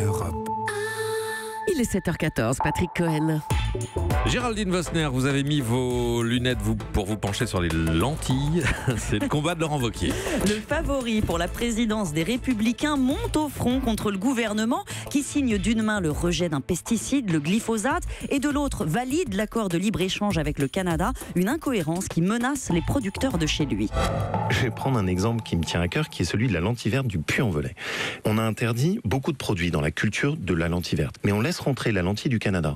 Europe. Il est 7h14, Patrick Cohen. Géraldine Vosner, vous avez mis vos lunettes pour vous pencher sur les lentilles. C'est le combat de Laurent Wauquiez. Le favori pour la présidence des Républicains monte au front contre le gouvernement qui signe d'une main le rejet d'un pesticide, le glyphosate, et de l'autre valide l'accord de libre-échange avec le Canada, une incohérence qui menace les producteurs de chez lui. Je vais prendre un exemple qui me tient à cœur, qui est celui de la lentille verte du Puy-en-Velay. On a interdit beaucoup de produits dans la culture de la lentille verte, mais on laisse rentrer la lentille du Canada,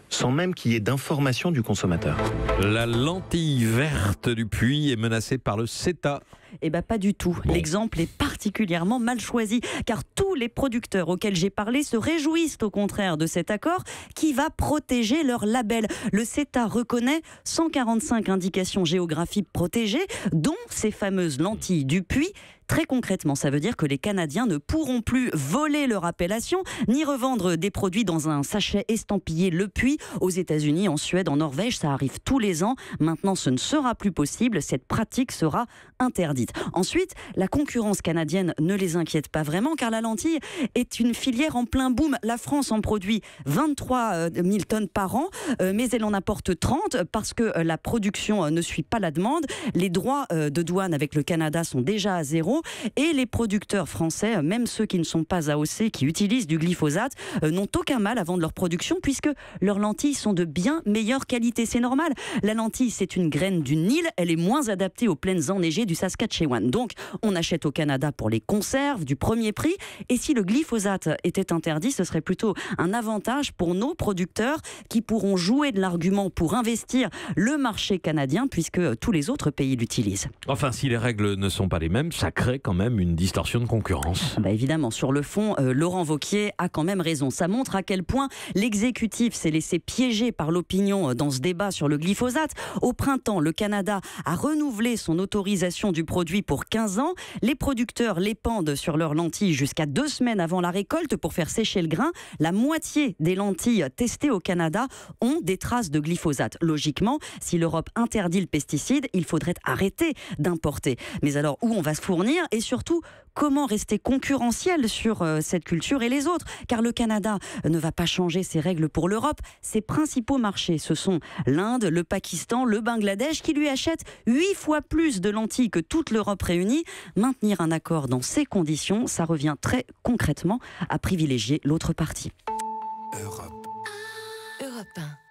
sans même qu'il y ait d'information du consommateur. La lentille verte du Puy est menacée par le CETA. Eh bien pas du tout. Bon. L'exemple est particulièrement mal choisi car tous les producteurs auxquels j'ai parlé se réjouissent au contraire de cet accord qui va protéger leur label. Le CETA reconnaît 145 indications géographiques protégées dont ces fameuses lentilles du Puy. Très concrètement, ça veut dire que les Canadiens ne pourront plus voler leur appellation ni revendre des produits dans un sachet estampillé Le Puy. Aux États-Unis, en Suède, en Norvège, ça arrive tous les ans. Maintenant, ce ne sera plus possible. Cette pratique sera interdite. Ensuite, la concurrence canadienne ne les inquiète pas vraiment car la lentille est une filière en plein boom. La France en produit 23 000 tonnes par an, mais elle en apporte 30 parce que la production ne suit pas la demande. Les droits de douane avec le Canada sont déjà à zéro. Et les producteurs français, même ceux qui ne sont pas AOC, qui utilisent du glyphosate, n'ont aucun mal à vendre leur production puisque leurs lentilles sont de bien meilleure qualité. C'est normal. La lentille, c'est une graine du Nil. Elle est moins adaptée aux plaines enneigées du Saskatchewan. Donc, on achète au Canada pour les conserves du premier prix. Et si le glyphosate était interdit, ce serait plutôt un avantage pour nos producteurs qui pourront jouer de l'argument pour investir le marché canadien puisque tous les autres pays l'utilisent. Enfin, si les règles ne sont pas les mêmes, ça crée quand même une distorsion de concurrence. Évidemment, sur le fond, Laurent Wauquiez a quand même raison. Ça montre à quel point l'exécutif s'est laissé piéger par l'opinion dans ce débat sur le glyphosate. Au printemps, le Canada a renouvelé son autorisation du produit pour 15 ans. Les producteurs l'épandent sur leurs lentilles jusqu'à 2 semaines avant la récolte pour faire sécher le grain. La moitié des lentilles testées au Canada ont des traces de glyphosate. Logiquement, si l'Europe interdit le pesticide, il faudrait arrêter d'importer. Mais alors, où on va se fournir et surtout, comment rester concurrentiel sur cette culture et les autres? Car le Canada ne va pas changer ses règles pour l'Europe. Ses principaux marchés, ce sont l'Inde, le Pakistan, le Bangladesh, qui lui achètent 8 fois plus de lentilles que toute l'Europe réunie. Maintenir un accord dans ces conditions, ça revient très concrètement à privilégier l'autre partie. Europe. Europe 1.